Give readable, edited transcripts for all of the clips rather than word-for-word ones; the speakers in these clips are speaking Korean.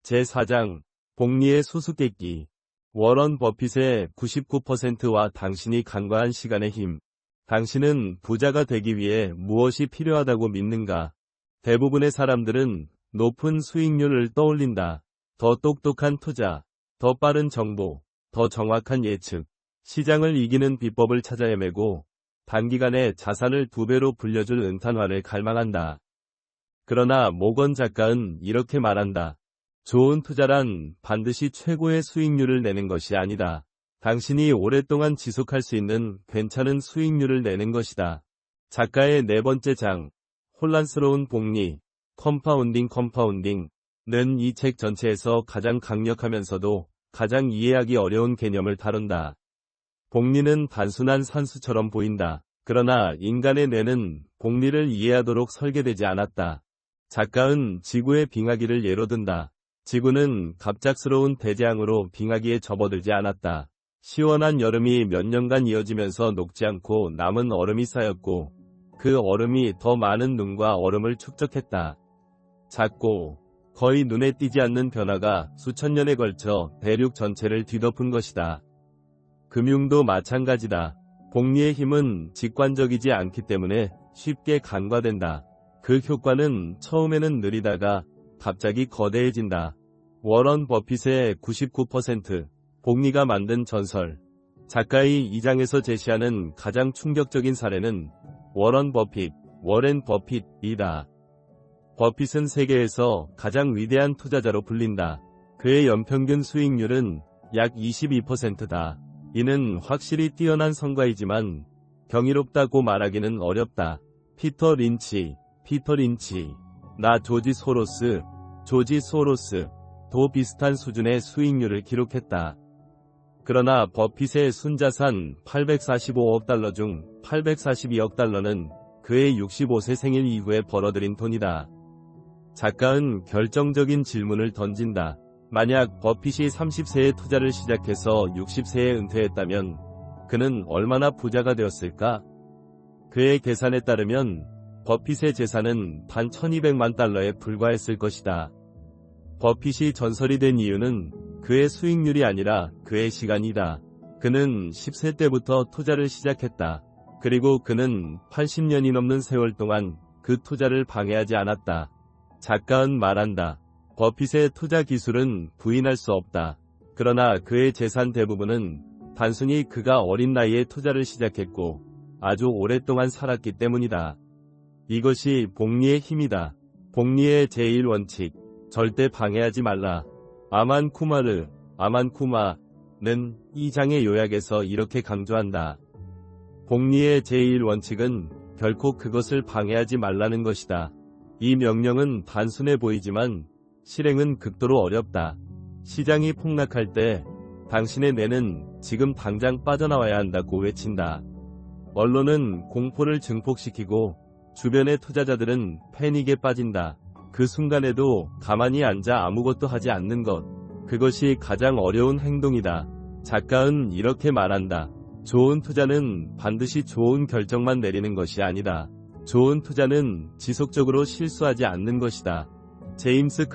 제4장 복리의 수수께끼. 워런 버핏의 99%와 당신이 간과한 시간의 힘. 당신은 부자가 되기 위해 무엇이 필요하다고 믿는가? 대부분의 사람들은 높은 수익률을 떠올린다. 더 똑똑한 투자, 더 빠른 정보, 더 정확한 예측, 시장을 이기는 비법을 찾아 헤매고 단기간에 자산을 2배로 불려줄 은탄화를 갈망한다. 그러나 모건 작가는 이렇게 말한다. 좋은 투자란 반드시 최고의 수익률을 내는 것이 아니다. 당신이 오랫동안 지속할 수 있는 괜찮은 수익률을 내는 것이다. 작가의 4번째 장, 혼란스러운 복리, 컴파운딩는 이 책 전체에서 가장 강력하면서도 가장 이해하기 어려운 개념을 다룬다. 복리는 단순한 산수처럼 보인다. 그러나 인간의 뇌는 복리를 이해하도록 설계되지 않았다. 작가는 지구의 빙하기를 예로 든다. 지구는 갑작스러운 대재앙으로 빙하기에 접어들지 않았다. 시원한 여름이 몇 년간 이어지면서 녹지 않고 남은 얼음이 쌓였고 그 얼음이 더 많은 눈과 얼음을 축적했다. 작고 거의 눈에 띄지 않는 변화가 수천 년에 걸쳐 대륙 전체를 뒤덮은 것이다. 금융도 마찬가지다. 복리의 힘은 직관적이지 않기 때문에 쉽게 간과된다. 그 효과는 처음에는 느리다가 갑자기 거대해진다. 워런 버핏의 99% 복리가 만든 전설. 작가의 이 장에서 제시하는 가장 충격적인 사례는 워런 버핏, 워렌 버핏이다. 버핏은 세계에서 가장 위대한 투자자로 불린다. 그의 연평균 수익률은 약 22%다. 이는 확실히 뛰어난 성과이지만 경이롭다고 말하기는 어렵다. 피터 린치, 나 조지 소로스도 비슷한 수준의 수익률을 기록했다. 그러나 버핏의 순자산 845억 달러 중 842억 달러는 그의 65세 생일 이후에 벌어들인 돈이다. 작가는 결정적인 질문을 던진다. 만약 버핏이 30세에 투자를 시작해서 60세에 은퇴했다면 그는 얼마나 부자가 되었을까? 그의 계산에 따르면 버핏의 재산은 단 1200만 달러에 불과했을 것이다. 버핏이 전설이 된 이유는 그의 수익률이 아니라 그의 시간이다. 그는 10세 때부터 투자를 시작했다. 그리고 그는 80년이 넘는 세월 동안 그 투자를 방해하지 않았다. 작가는 말한다. 버핏의 투자 기술은 부인할 수 없다. 그러나 그의 재산 대부분은 단순히 그가 어린 나이에 투자를 시작했고 아주 오랫동안 살았기 때문이다. 이것이 복리의 힘이다. 복리의 제1원칙, 절대 방해하지 말라. 아만 쿠마는 이 장의 요약에서 이렇게 강조한다. 복리의 제1원칙은 결코 그것을 방해하지 말라는 것이다. 이 명령은 단순해 보이지만 실행은 극도로 어렵다. 시장이 폭락할 때 당신의 뇌는 지금 당장 빠져나와야 한다고 외친다. 언론은 공포를 증폭시키고 주변의 투자자들은 패닉에 빠진다. 그 순간에도 가만히 앉아 아무것도 하지 않는 것. 그것이 가장 어려운 행동이다. 작가는 이렇게 말한다. 좋은 투자는 반드시 좋은 결정만 내리는 것이 아니다. 좋은 투자는 지속적으로 실수하지 않는 것이다. 제임스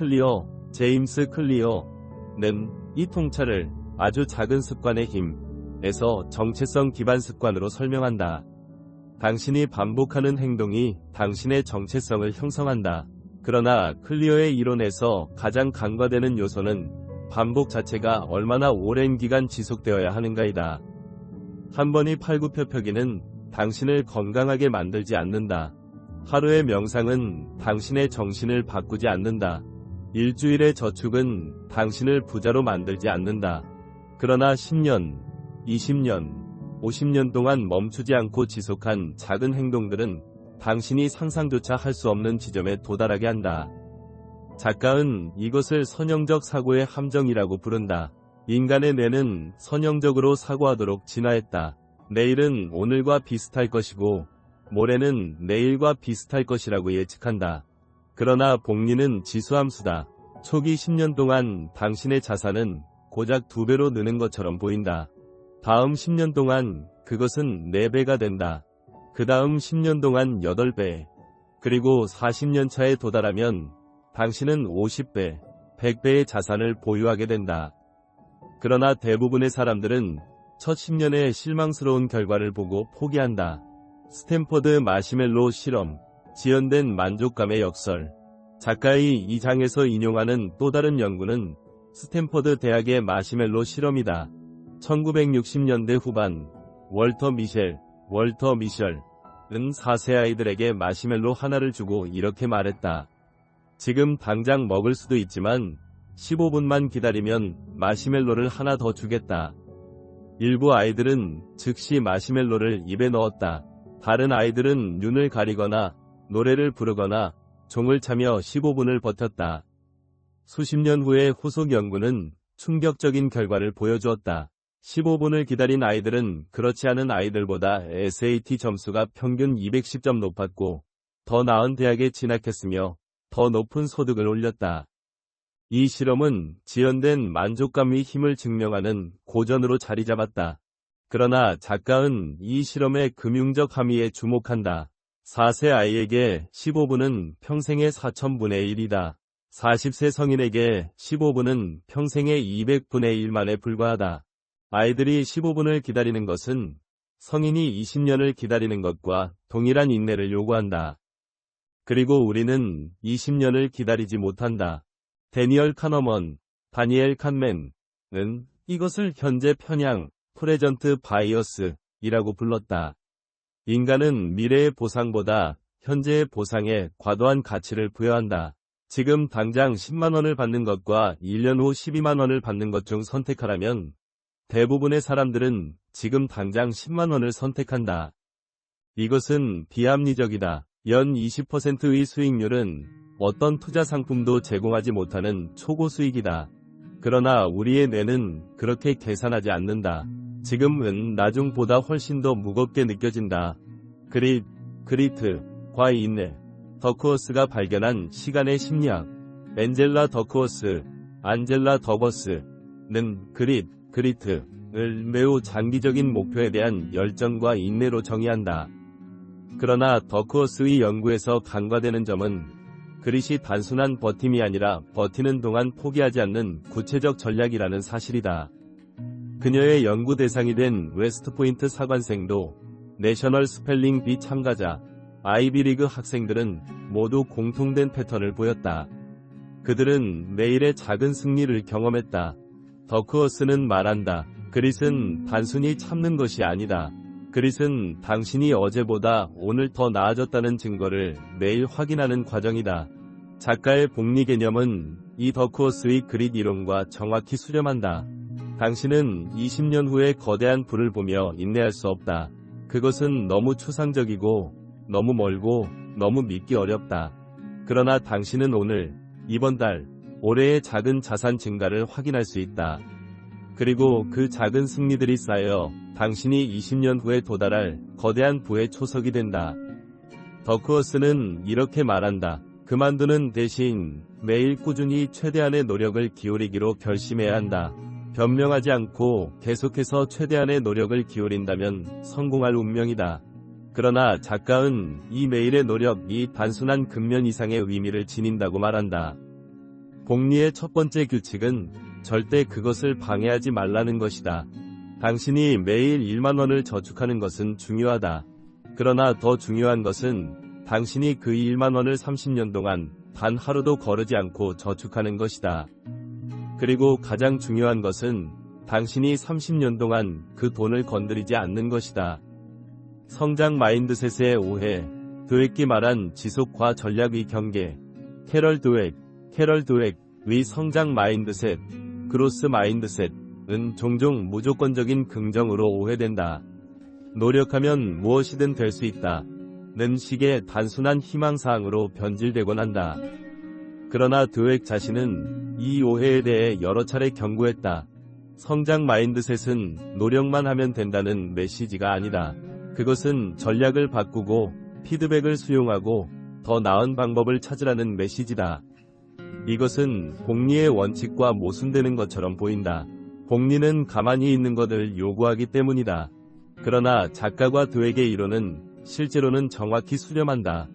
클리어는 이 통찰을 아주 작은 습관의 힘에서 정체성 기반 습관으로 설명한다. 당신이 반복하는 행동이 당신의 정체성을 형성한다. 그러나 클리어의 이론에서 가장 간과되는 요소는 반복 자체가 얼마나 오랜 기간 지속되어야 하는가이다. 한 번이 팔굽혀펴기는 당신을 건강하게 만들지 않는다. 하루의 명상은 당신의 정신을 바꾸지 않는다. 일주일의 저축은 당신을 부자로 만들지 않는다. 그러나 10년, 20년, 50년 동안 멈추지 않고 지속한 작은 행동들은 당신이 상상조차 할 수 없는 지점에 도달하게 한다. 작가는 이것을 선형적 사고의 함정이라고 부른다. 인간의 뇌는 선형적으로 사고하도록 진화했다. 내일은 오늘과 비슷할 것이고 모레는 내일과 비슷할 것이라고 예측한다. 그러나 복리는 지수함수다. 초기 10년 동안 당신의 자산은 고작 2배로 느는 것처럼 보인다. 다음 10년 동안 그것은 4배가 된다. 그 다음 10년 동안 8배. 그리고 40년 차에 도달하면 당신은 50배, 100배의 자산을 보유하게 된다. 그러나 대부분의 사람들은 첫 10년의 실망스러운 결과를 보고 포기한다. 스탠퍼드 마시멜로 실험, 지연된 만족감의 역설. 작가의 이 장에서 인용하는 또 다른 연구는 스탠퍼드 대학의 마시멜로 실험이다. 1960년대 후반, 월터 미셸은 4세 아이들에게 마시멜로 하나를 주고 이렇게 말했다. 지금 당장 먹을 수도 있지만 15분만 기다리면 마시멜로를 하나 더 주겠다. 일부 아이들은 즉시 마시멜로를 입에 넣었다. 다른 아이들은 눈을 가리거나 노래를 부르거나 종을 차며 15분을 버텼다. 수십 년 후의 후속 연구는 충격적인 결과를 보여주었다. 15분을 기다린 아이들은 그렇지 않은 아이들보다 SAT 점수가 평균 210점 높았고 더 나은 대학에 진학했으며 더 높은 소득을 올렸다. 이 실험은 지연된 만족감의 힘을 증명하는 고전으로 자리 잡았다. 그러나 작가는 이 실험의 금융적 함의에 주목한다. 4세 아이에게 15분은 평생의 4000분의 1이다. 40세 성인에게 15분은 평생의 200분의 1만에 불과하다. 아이들이 15분을 기다리는 것은 성인이 20년을 기다리는 것과 동일한 인내를 요구한다. 그리고 우리는 20년을 기다리지 못한다. 데니얼 카너먼, 다니엘 칸맨은 이것을 현재 편향, 프레전트 바이어스이라고 불렀다. 인간은 미래의 보상보다 현재의 보상에 과도한 가치를 부여한다. 지금 당장 10만원을 받는 것과 1년 후 12만원을 받는 것 중 선택하라면 대부분의 사람들은 지금 당장 10만원을 선택한다. 이것은 비합리적이다. 연 20%의 수익률은 어떤 투자 상품도 제공하지 못하는 초고 수익이다. 그러나 우리의 뇌는 그렇게 계산하지 않는다. 지금은 나중보다 훨씬 더 무겁게 느껴진다. 그리트과 인내. 더크워스가 발견한 시간의 심리학. 안젤라 더버스는 그리트를 매우 장기적인 목표에 대한 열정과 인내로 정의한다. 그러나 더크워스의 연구에서 간과되는 점은 그릿이 단순한 버팀이 아니라 버티는 동안 포기하지 않는 구체적 전략이라는 사실이다. 그녀의 연구 대상이 된 웨스트포인트 사관생도 내셔널 스펠링 비 참가자, 아이비리그 학생들은 모두 공통된 패턴을 보였다. 그들은 매일의 작은 승리를 경험했다. 더크워스는 말한다. 그릿은 단순히 참는 것이 아니다. 그릿은 당신이 어제보다 오늘 더 나아졌다는 증거를 매일 확인하는 과정이다. 작가의 복리 개념은 이 더크워스의 그릿 이론과 정확히 수렴한다. 당신은 20년 후에 거대한 부를 보며 인내할 수 없다. 그것은 너무 추상적이고 너무 멀고 너무 믿기 어렵다. 그러나 당신은 오늘, 이번 달, 올해의 작은 자산 증가를 확인할 수 있다. 그리고 그 작은 승리들이 쌓여 당신이 20년 후에 도달할 거대한 부의 초석이 된다. 더크워스는 이렇게 말한다. 그만두는 대신 매일 꾸준히 최대한의 노력을 기울이기로 결심해야 한다. 변명하지 않고 계속해서 최대한의 노력을 기울인다면 성공할 운명이다. 그러나 작가는 이 매일의 노력이 단순한 근면 이상의 의미를 지닌다고 말한다. 복리의 첫 번째 규칙은 절대 그것을 방해하지 말라는 것이다. 당신이 매일 1만원을 저축하는 것은 중요하다. 그러나 더 중요한 것은 당신이 그 1만원을 30년 동안 단 하루도 거르지 않고 저축하는 것이다. 그리고 가장 중요한 것은 당신이 30년 동안 그 돈을 건드리지 않는 것이다. 성장 마인드셋의 오해, 드웨기 말한 지속과 전략의 경계. 캐럴 드웩의 성장 마인드셋, 그로스 마인드셋은 종종 무조건적인 긍정으로 오해된다. 노력하면 무엇이든 될 수 있다. 는 식의 단순한 희망사항으로 변질되곤 한다. 그러나 드웩 자신은 이 오해에 대해 여러 차례 경고했다. 성장 마인드셋은 노력만 하면 된다는 메시지가 아니다. 그것은 전략을 바꾸고 피드백을 수용하고 더 나은 방법을 찾으라는 메시지다. 이것은 복리의 원칙과 모순되는 것처럼 보인다. 복리는 가만히 있는 것을 요구하기 때문이다. 그러나 작가와 드웩의 이론은 실제로는 정확히 수렴한다.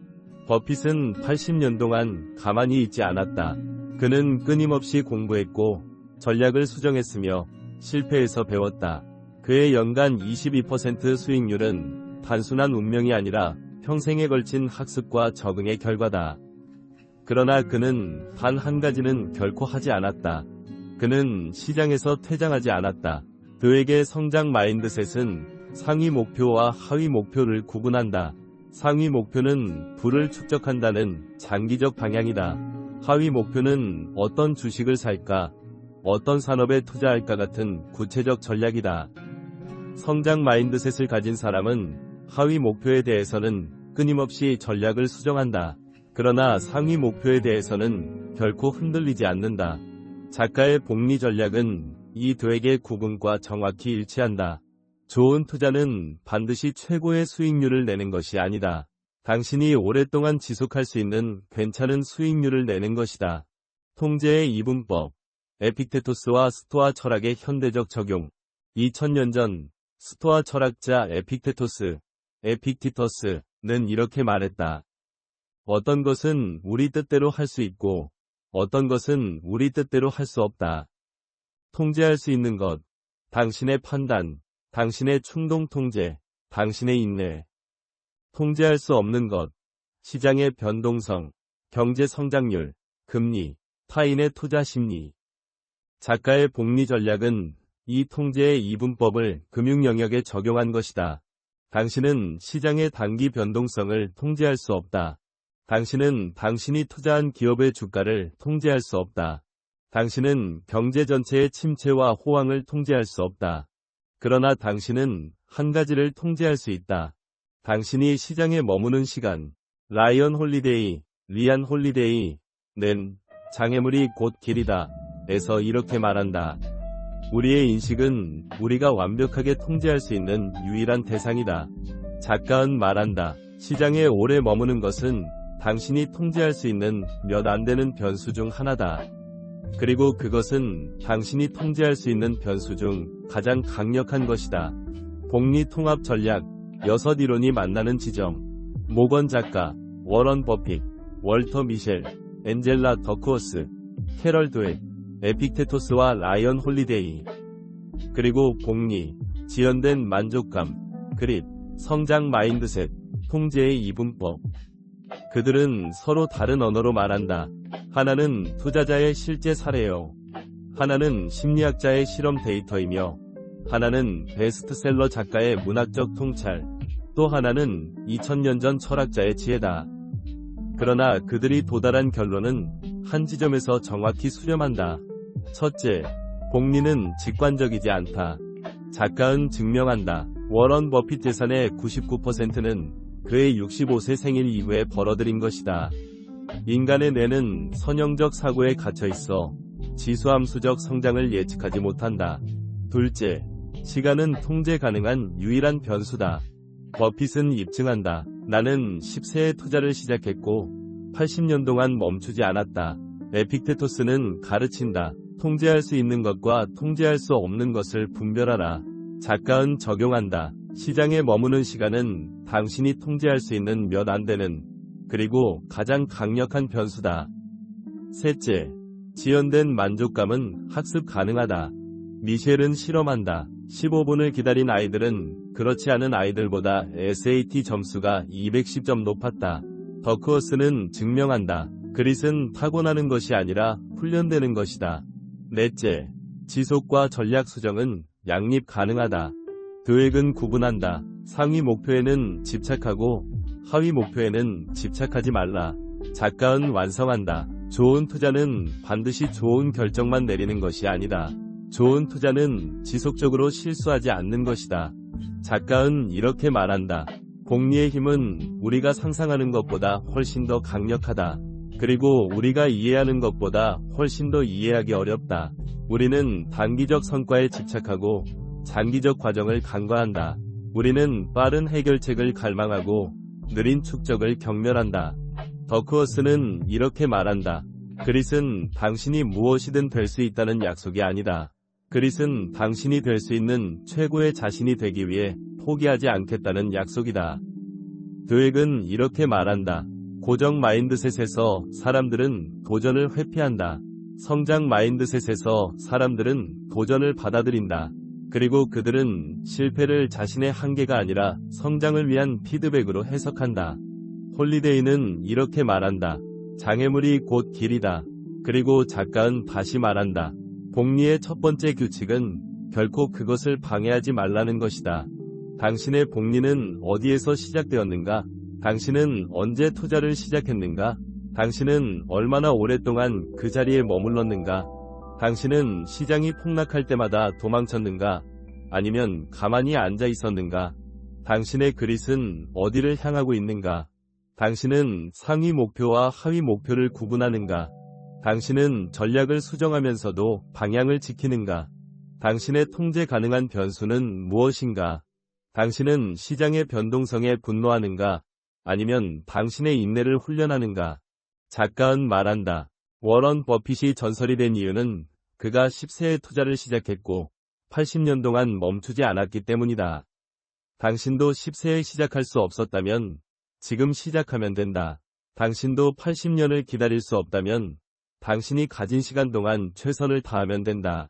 버핏은 80년 동안 가만히 있지 않았다. 그는 끊임없이 공부했고 전략을 수정했으며 실패에서 배웠다. 그의 연간 22% 수익률은 단순한 운명이 아니라 평생에 걸친 학습과 적응의 결과다. 그러나 그는 단 한 가지는 결코 하지 않았다. 그는 시장에서 퇴장하지 않았다. 그에게 성장 마인드셋은 상위 목표와 하위 목표를 구분한다. 상위 목표는 부를 축적한다는 장기적 방향이다. 하위 목표는 어떤 주식을 살까, 어떤 산업에 투자할까 같은 구체적 전략이다. 성장 마인드셋을 가진 사람은 하위 목표에 대해서는 끊임없이 전략을 수정한다. 그러나 상위 목표에 대해서는 결코 흔들리지 않는다. 작가의 복리 전략은 이 두 개의 구분과 정확히 일치한다. 좋은 투자는 반드시 최고의 수익률을 내는 것이 아니다. 당신이 오랫동안 지속할 수 있는 괜찮은 수익률을 내는 것이다. 통제의 이분법, 에픽테토스와 스토아 철학의 현대적 적용. 2000년 전 스토아 철학자 에픽테토스는 이렇게 말했다. 어떤 것은 우리 뜻대로 할 수 있고 어떤 것은 우리 뜻대로 할 수 없다. 통제할 수 있는 것, 당신의 판단, 당신의 충동 통제, 당신의 인내. 통제할 수 없는 것, 시장의 변동성, 경제 성장률, 금리, 타인의 투자 심리. 작가의 복리 전략은 이 통제의 이분법을 금융 영역에 적용한 것이다. 당신은 시장의 단기 변동성을 통제할 수 없다. 당신은 당신이 투자한 기업의 주가를 통제할 수 없다. 당신은 경제 전체의 침체와 호황을 통제할 수 없다. 그러나 당신은 한 가지를 통제할 수 있다. 당신이 시장에 머무는 시간. 리안 홀리데이는 장애물이 곧 길이다. 에서 이렇게 말한다. 우리의 인식은 우리가 완벽하게 통제할 수 있는 유일한 대상이다. 작가는 말한다. 시장에 오래 머무는 것은 당신이 통제할 수 있는 몇 안 되는 변수 중 하나다. 그리고 그것은 당신이 통제할 수 있는 변수 중 가장 강력한 것이다. 복리 통합 전략, 6 이론이 만나는 지점. 모건 작가, 워런 버핏, 월터 미셸, 앤젤라 더크워스, 캐럴 드웨, 에픽테토스와 라이언 홀리데이. 그리고 복리, 지연된 만족감, 그릿, 성장 마인드셋, 통제의 이분법. 그들은 서로 다른 언어로 말한다. 하나는 투자자의 실제 사례요. 하나는 심리학자의 실험 데이터이며 하나는 베스트셀러 작가의 문학적 통찰, 또 하나는 2000년 전 철학자의 지혜다. 그러나 그들이 도달한 결론은 한 지점에서 정확히 수렴한다. 첫째, 복리는 직관적이지 않다. 작가는 증명한다. 워런 버핏 재산의 99%는 그의 65세 생일 이후에 벌어들인 것이다. 인간의 뇌는 선형적 사고에 갇혀 있어 지수함수적 성장을 예측하지 못한다. 둘째, 시간은 통제 가능한 유일한 변수다. 버핏은 입증한다. 나는 10세에 투자를 시작했고 80년 동안 멈추지 않았다. 에픽테토스는 가르친다. 통제할 수 있는 것과 통제할 수 없는 것을 분별하라. 작가는 적용한다. 시장에 머무는 시간은 당신이 통제할 수 있는 몇 안 되는, 그리고 가장 강력한 변수다. 셋째, 지연된 만족감은 학습 가능하다. 미셸은 실험한다. 15분을 기다린 아이들은 그렇지 않은 아이들보다 SAT 점수가 210점 높았다. 더크워스는 증명한다. 그릿은 타고나는 것이 아니라 훈련되는 것이다. 넷째, 지속과 전략 수정은 양립 가능하다. 드웩은 구분한다. 상위 목표에는 집착하고 하위 목표에는 집착하지 말라. 작가는 완성한다. 좋은 투자는 반드시 좋은 결정만 내리는 것이 아니다. 좋은 투자는 지속적으로 실수하지 않는 것이다. 작가는 이렇게 말한다. 복리의 힘은 우리가 상상하는 것보다 훨씬 더 강력하다. 그리고 우리가 이해하는 것보다 훨씬 더 이해하기 어렵다. 우리는 단기적 성과에 집착하고 장기적 과정을 간과한다. 우리는 빠른 해결책을 갈망하고 느린 축적을 경멸한다. 더크워스는 이렇게 말한다. 그릿은 당신이 무엇이든 될 수 있다는 약속이 아니다. 그릿은 당신이 될 수 있는 최고의 자신이 되기 위해 포기하지 않겠다는 약속이다. 드웩은 이렇게 말한다. 고정 마인드셋에서 사람들은 도전을 회피한다. 성장 마인드셋에서 사람들은 도전을 받아들인다. 그리고 그들은 실패를 자신의 한계가 아니라 성장을 위한 피드백으로 해석한다. 홀리데이는 이렇게 말한다. 장애물이 곧 길이다. 그리고 작가는 다시 말한다. 복리의 첫 번째 규칙은 결코 그것을 방해하지 말라는 것이다. 당신의 복리는 어디에서 시작되었는가? 당신은 언제 투자를 시작했는가? 당신은 얼마나 오랫동안 그 자리에 머물렀는가? 당신은 시장이 폭락할 때마다 도망쳤는가? 아니면 가만히 앉아 있었는가? 당신의 그릿은 어디를 향하고 있는가? 당신은 상위 목표와 하위 목표를 구분하는가? 당신은 전략을 수정하면서도 방향을 지키는가? 당신의 통제 가능한 변수는 무엇인가? 당신은 시장의 변동성에 분노하는가? 아니면 당신의 인내를 훈련하는가? 작가는 말한다. 워런 버핏이 전설이 된 이유는 그가 10세에 투자를 시작했고 80년 동안 멈추지 않았기 때문이다. 당신도 10세에 시작할 수 없었다면 지금 시작하면 된다. 당신도 80년을 기다릴 수 없다면 당신이 가진 시간 동안 최선을 다하면 된다.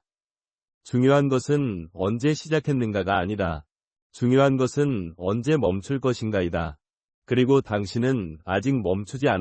중요한 것은 언제 시작했는가가 아니다. 중요한 것은 언제 멈출 것인가이다. 그리고 당신은 아직 멈추지 않았다.